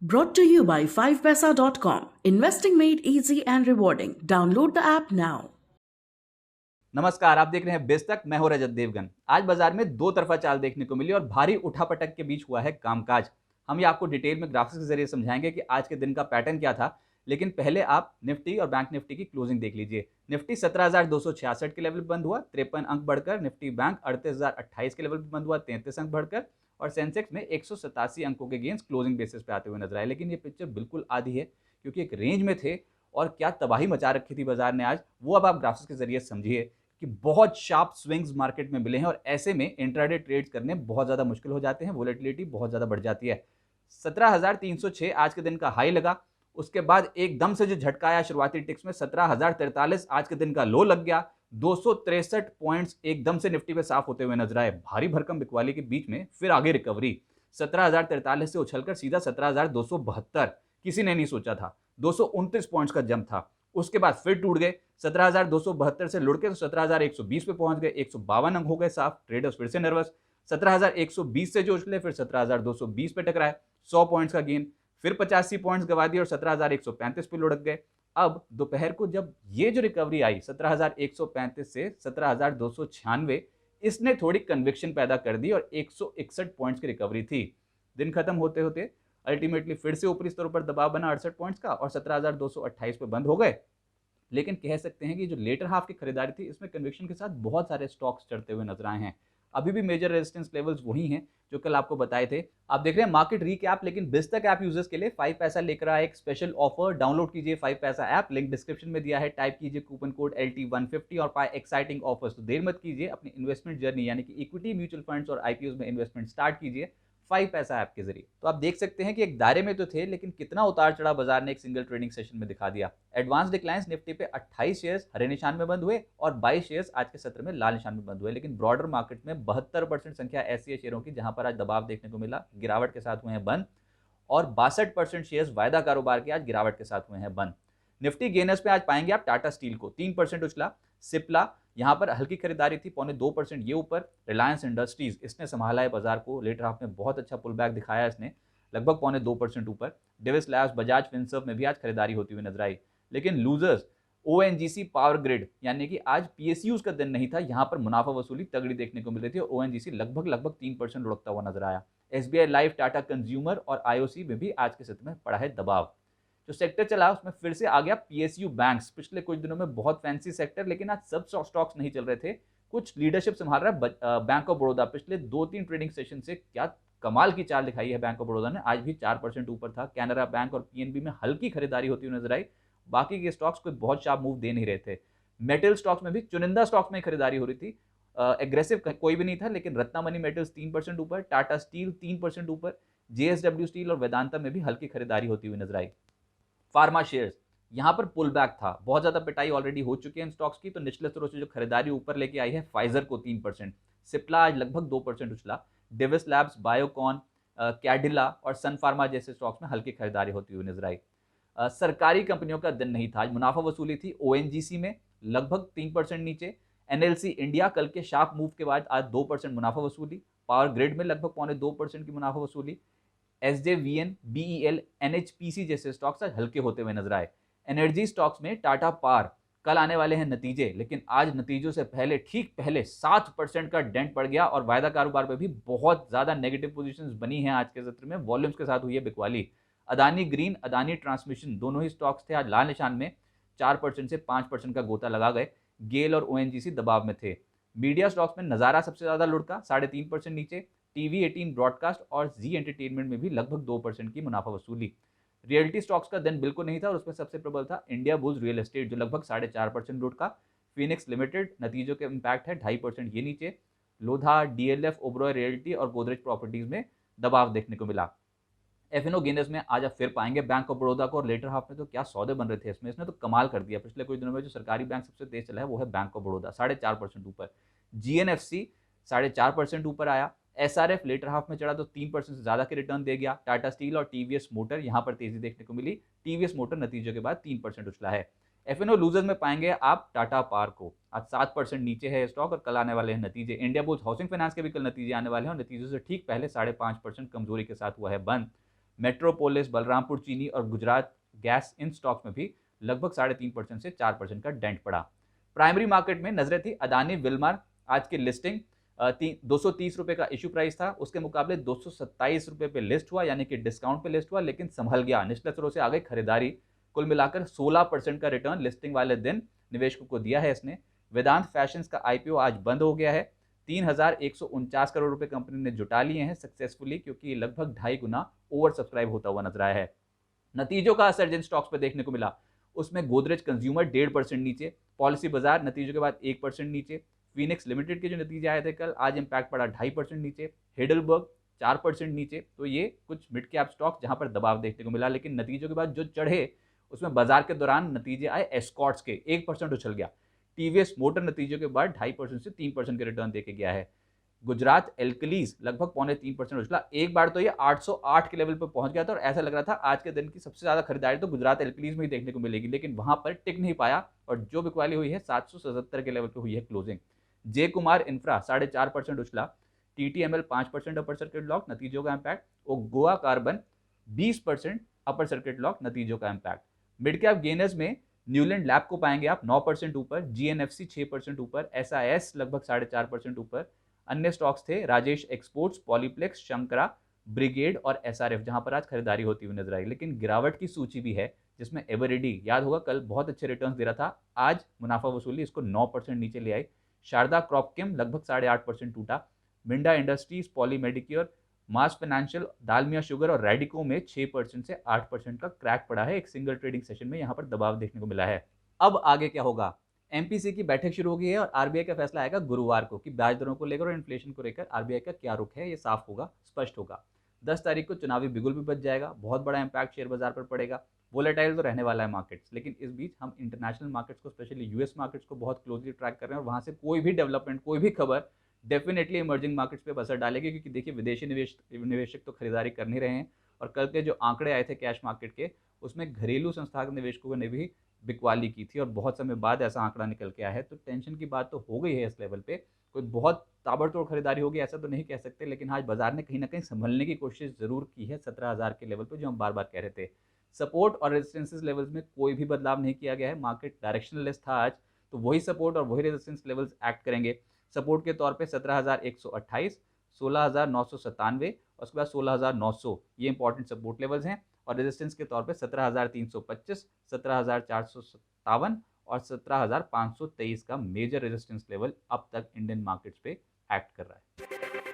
Brought to you by 5paisa.com. Investing made easy and rewarding. Download the app now. नमस्कार, आप देख रहे हैं बेस तक। मैं हूं रजत देवगन। आज बाजार में दो तरफा चाल देखने को मिली और भारी उठापटक के बीच हुआ है कामकाज। हम ये आपको डिटेल में ग्राफिक्स के जरिए समझाएंगे कि आज के दिन का पैटर्न क्या था। लेकिन पहले आप निफ्टी और बैंक निफ्टी की क्लोजिंग देख लीजिए। निफ्टी 17,266 के लेवल पर बंद हुआ, 53 अंक बढ़कर। निफ्टी बैंक 38,028 के लेवल पर बंद हुआ, 33 अंक बढ़कर। और सेंसेक्स में 187 अंकों के गेंस क्लोजिंग बेसिस पे आते हुए नजर आए। लेकिन ये पिक्चर बिल्कुल आधी है, क्योंकि एक रेंज में थे और क्या तबाही मचा रखी थी बाजार ने आज, वो अब आप ग्राफिक्स के जरिए समझिए कि बहुत शार्प स्विंग्स मार्केट में मिले हैं और ऐसे में इंट्राडे ट्रेड्स करने बहुत ज़्यादा मुश्किल हो जाते हैं, वोलेटिलिटी बहुत ज़्यादा बढ़ जाती है। 17,306 आज के दिन का हाई लगा। उसके बाद एकदम से जो झटका आया शुरुआती टिक्स में 17,043 आज के दिन का लो लग गया। 263 पॉइंट्स एकदम से निफ्टी पे साफ होते हुए नजर आए। भारी भरकम बिकवाली के बीच में फिर आगे रिकवरी 17,043 से उछलकर सीधा 17,272। किसी ने नहीं सोचा था। 229 पॉइंट्स का जंप था। उसके बाद फिर टूट गए। 17,272 से लुढ़के तो 17,120 पे पहुंच गए। 152 अंक हो गए साफ। ट्रेडर्स फिर से नर्वस। 17,120 से जो उछले फिर 17,220 पे टकराए। 100 पॉइंट्स का गेन। फिर 85 पॉइंट्स गवा दिए और 17,135 पे लुढ़क गए। अब दोपहर को जब ये जो रिकवरी आई 17,135 से 17,296, इसने थोड़ी कन्विक्शन पैदा कर दी और 161 पॉइंट्स की रिकवरी थी। दिन खत्म होते होते अल्टीमेटली फिर से ऊपरी स्तरों पर दबाव बना 68 पॉइंट्स का और 17,228 पे बंद हो गए। लेकिन कह सकते हैं कि जो लेटर हाफ की खरीदारी थी, इसमें कन्विक्शन के साथ बहुत सारे स्टॉक्स चढ़ते हुए नजर आए हैं। अभी भी मेजर रेजिस्टेंस लेवल्स वही हैं जो कल आपको बताए थे। आप देख रहे हैं मार्केट रीकैप, लेकिन बिस्तक ऐप यूजर्स के लिए 5 पैसा लेकर आया एक स्पेशल ऑफर। डाउनलोड कीजिए 5 पैसा ऐप, लिंक डिस्क्रिप्शन में दिया है। टाइप कीजिए कूपन कोड LT150 और पाए एक्साइटिंग ऑफर्स। तो देर मत कीजिए, अपनी इन्वेस्टमेंट जर्नी यानी कि इक्विटी, म्यूचुअल फंड्स और आईपीओ में इन्वेस्टमेंट स्टार्ट कीजिए 5 पैसा ऐप के जरिए। तो आप देख सकते हैं कि एक दायरे में तो थे, लेकिन कितना उतार चढ़ा बाजार ने एक सिंगल ट्रेडिंग सेशन में दिखा दिया। एडवांस डिक्लाइंस निफ्टी पे 28 शेयर्स हरे निशान में बंद हुए और 22 शेयर्स आज के सत्र में लाल निशान में बंद हुए। लेकिन ब्रॉडर मार्केट में 72% संख्या ऐसी है शेयरों की जहां पर आज दबाव देखने को मिला, गिरावट के साथ हुए हैं बंद। और 62% शेयर्स वायदा कारोबार के आज गिरावट के साथ हुए हैं बंद। निफ्टी गेनर्स पे आज पाएंगे आप टाटा स्टील को 3% उछला। सिप्ला यहां पर हल्की खरीदारी थी, 0.25% ये ऊपर। रिलायंस इंडस्ट्रीज इसने संभाला है बाजार को, लेटर हाफ में बहुत अच्छा पुल बैक दिखाया इसने, लगभग 0.2% ऊपर। डेविस लैब्स, बजाज फिनसर्व में भी आज खरीदारी होती हुई नजर आई। लेकिन लूजर्स ओएनजीसी पावर ग्रिड, यानी कि आज पीएसयूज का दिन नहीं था, यहां पर मुनाफा वसूली तगड़ी देखने को मिल रही थी और ओएनजीसी लगभग 3% लुढ़कता हुआ नजर आया। एसबीआई लाइफ, टाटा कंज्यूमर और आईओसी में भी आज के सत्र में पड़ा है दबाव। जो सेक्टर चला उसमें फिर से आ गया पीएसयू बैंक्स। पिछले कुछ दिनों में बहुत फैंसी सेक्टर, लेकिन आज सब स्टॉक्स नहीं चल रहे थे। कुछ लीडरशिप संभाल रहा है बैंक ऑफ बड़ौदा। पिछले 2-3 ट्रेडिंग सेशन से क्या कमाल की चाल दिखाई है बैंक ऑफ बड़ौदा ने। आज भी 4% ऊपर था। कैनरा बैंक और पीएनबी में हल्की खरीदारी होती हुई नजर आई। बाकी के स्टॉक्स कोई बहुत शार्प मूव दे नहीं रहे थे। मेटल स्टॉक्स में भी चुनिंदा स्टॉक्स में खरीदारी हो रही थी। एग्रेसिव कोई भी नहीं था, लेकिन रत्नामणि मेटल्स 3% ऊपर, टाटा स्टील 3% ऊपर, जेएसडब्ल्यू स्टील और वेदांता में भी हल्की खरीदारी होती हुई नजर आई। फार्मा शेयर्स यहां पर पुल बैक था, बहुत ज्यादा पिटाई ऑलरेडी हो चुकी है इन स्टॉक्स की, तो निचले स्तरों से जो खरीदारी ऊपर लेके आई है फाइजर को 3%। सिप्ला आज लगभग 2% उछला। डिविस लैब्स, बायोकॉन, कैडिला और सन फार्मा जैसे स्टॉक्स में हल्की खरीदारी होती हुई नजर आई। सरकारी कंपनियों का दिन नहीं था, आज मुनाफा वसूली थी। ओएनजीसी में लगभग 3% नीचे। एनएलसी इंडिया कल के शार्प मूव के बाद आज 2% मुनाफा वसूली। पावर ग्रिड में लगभग 0.2% की मुनाफा वसूली। एसजेवीएन, बीईएल, एनएचपीसी जैसे स्टॉक्स आज हल्के होते हुए नजर आए। एनर्जी स्टॉक्स में टाटा पावर, कल आने वाले हैं नतीजे, लेकिन आज नतीजों से ठीक पहले 7% का डेंट पड़ गया और वायदा कारोबार में भी बहुत ज्यादा नेगेटिव पोजीशंस बनी हैं। आज के सत्र में वॉल्यूम्स के साथ हुई है बिकवाली। अदानी ग्रीन, अदानी ट्रांसमिशन दोनों ही स्टॉक्स थे आज लाल निशान में, 4% से 5% का गोता लगा गए। गेल और ओएनजीसी दबाव में थे। मीडिया स्टॉक्स में नजारा सबसे ज्यादा लुढ़का, 3.5% नीचे। टीवी 18 ब्रॉडकास्ट और जी एंटरटेनमेंट में भी लगभग 2% की मुनाफा वसूली। रियल्टी स्टॉक्स का दिन बिल्कुल नहीं था और उसमें सबसे प्रबल था इंडिया बुल्स रियल एस्टेट, जो लगभग 4.5% लुढ़का। फिनिक्स लिमिटेड नतीजों के इम्पैक्ट है, 2.5% ये नीचे। लोधा, डीएलएफ, ओबरॉय रियल्टी और गोदरेज प्रॉपर्टीज में दबाव देखने को मिला। एफएनओ गेनर्स में आज आप फिर पाएंगे बैंक ऑफ बड़ौदा को, और लेटर हाफ में तो क्या सौदे बन रहे थे इसमें, इसने तो कमाल कर दिया। पिछले कुछ दिनों में जो सरकारी बैंक सबसे तेज चला है वो है बैंक ऑफ बड़ौदा, 4.5% ऊपर। जीएनएफसी 4.5% ऊपर आया। एसआरएफ लेटर हाफ में चढ़ा तो 3% से ज्यादा के रिटर्न दे गया। टाटा स्टील और टीवीएस मोटर यहां पर तेजी देखने को मिली। टीवीएस मोटर नतीजों के बाद 3% उछला है। एफएनओ लूजर्स में पाएंगे आप टाटा पावर को, आज 7% नीचे है स्टॉक और कल आने वाले हैं नतीजे। इंडिया बुल्स हाउसिंग फाइनेंस के भी कल नतीजे आने वाले हैं और नतीजों से ठीक पहले 5.5% कमजोरी के साथ हुआ है बंद। मेट्रोपोलिस, बलरामपुर चीनी और गुजरात गैस इन स्टॉक्स में भी लगभग 3.5% से 4% का डेंट पड़ा। प्राइमरी मार्केट में नजरें थी अदानी विल्मार। आज की लिस्टिंग 230 रुपए का इशू प्राइस था, उसके मुकाबले 227 रुपए पे लिस्ट हुआ, यानी कि डिस्काउंट पे लिस्ट हुआ, लेकिन संभल गया, निचले स्तरों से आ गई खरीदारी। कुल मिलाकर 16% का रिटर्न लिस्टिंग वाले दिन निवेशकों को दिया है इसने। वेदांत फैशंस का आईपीओ आज बंद हो गया है। 3,149 करोड़ रुपए कंपनी ने जुटा लिए हैं सक्सेसफुली, क्योंकि लगभग 2.5 गुना ओवर सब्सक्राइब होता हुआ नजर आया है। नतीजों का असर जिन स्टॉक्स पे देखने को मिला उसमें गोदरेज कंज्यूमर 1.5% नीचे, पॉलिसी बाजार नतीजों के बाद 1% नीचे, फिनिक्स लिमिटेड के जो नतीजे आए थे कल, आज इंपैक्ट पड़ा 2.5% नीचे, हेडलबर्ग 4% नीचे। तो ये कुछ मिड कैप स्टॉक जहां पर दबाव देखने को मिला, लेकिन नतीजों के बाद जो चढ़े उसमें बाजार के दौरान नतीजे आए एस्कॉर्ट्स के 1% उछल गया। टीवीएस मोटर नतीजों के बाद 2.5% से 3% के रिटर्न देके गया है। गुजरात एल्कलीज लगभग 2.25% उछला। एक बार तो ये 808 के लेवल पर पहुंच गया था और ऐसा लग रहा था आज के दिन की सबसे ज्यादा खरीदारी तो गुजरात एल्कलीज में ही देखने को मिलेगी, लेकिन वहां पर टिक नहीं पाया और जो बिकवाली हुई है 777 के लेवल पर हुई है क्लोजिंग। जे कुमार इंफ्रा 4.5% उछला। टीटीएमएल 5% अपर सर्किट लॉक, नतीजों का इंपैक्ट। और Goa carbon 20% upper circuit lock, नतीजों का इंपैक्ट। मिड कैप गेनर्स में न्यूलैंड लैब को पाएंगे आप 9% ऊपर, जीएनएफसी 6% ऊपर, एसआईएस लगभग 4.5% ऊपर। अन्य स्टॉक्स थे राजेश एक्सपोर्ट्स, पॉलीप्लेक्स, शंकरा, ब्रिगेड और एसआरएफ, जहां पर आज खरीदारी होती हुई नजर आई। लेकिन गिरावट की सूची भी है जिसमें एवरेडी, याद होगा कल बहुत अच्छे रिटर्न्स दे रहा था, आज मुनाफा वसूली इसको 9% नीचे ले आई। शारदा क्रॉपकेम लगभग 8.5% टूटा। मिंडा इंडस्ट्रीज, पॉली मेडिक्योर, मास फाइनेंशियल, दालमिया शुगर और रेडिको में 6% से 8% का क्रैक पड़ा है एक सिंगल ट्रेडिंग सेशन में, यहां पर दबाव देखने को मिला है। अब आगे क्या होगा? एमपीसी की बैठक शुरू हो गई है और आरबीआई का फैसला आएगा गुरुवार को कि ब्याज दरों को लेकर और इन्फ्लेशन को लेकर आरबीआई का क्या रुख है, ये साफ होगा, स्पष्ट होगा। 10 तारीख को चुनावी बिगुल भी बच जाएगा, बहुत बड़ा इंपैक्ट शेयर बाजार पर पड़ेगा। वोलेटाइल तो रहने वाला है मार्केट्स, लेकिन इस बीच हम इंटरनेशनल मार्केट्स को, स्पेशली यूएस मार्केट्स को बहुत क्लोजली ट्रैक कर रहे हैं और वहां से कोई भी डेवलपमेंट, कोई भी खबर डेफिनेटली इमर्जिंग मार्केट्स पे असर डालेगी, क्योंकि देखिए विदेशी निवेशक तो खरीदारी कर नहीं रहे हैं और कल के जो आंकड़े आए थे कैश मार्केट के, उसमें घरेलू संस्थागत निवेशकों ने भी बिकवाली की थी और बहुत समय बाद ऐसा आंकड़ा निकल के आया है। तो टेंशन की बात तो हो गई है इस लेवल पे, कोई बहुत ताबड़तोड़ खरीदारी होगी ऐसा तो नहीं कह सकते, लेकिन आज बाजार ने कहीं ना कहीं संभलने की कोशिश जरूर की है 17,000 के लेवल पर, जो हम बार बार कह रहे थे। सपोर्ट और रेजिस्टेंसेस लेवल्स में कोई भी बदलाव नहीं किया गया है, मार्केट डायरेक्शनलेस था आज, तो वही सपोर्ट और वही रेजिस्टेंस लेवल्स एक्ट करेंगे। सपोर्ट के तौर पे 17,128, 16,997 और उसके बाद 16,900, ये इंपॉर्टेंट सपोर्ट लेवल्स हैं। और रेजिस्टेंस के तौर पे 17,325, 17,457 और 17,523 का मेजर रेजिस्टेंस लेवल अब तक इंडियन मार्केट्स पे एक्ट कर रहा है।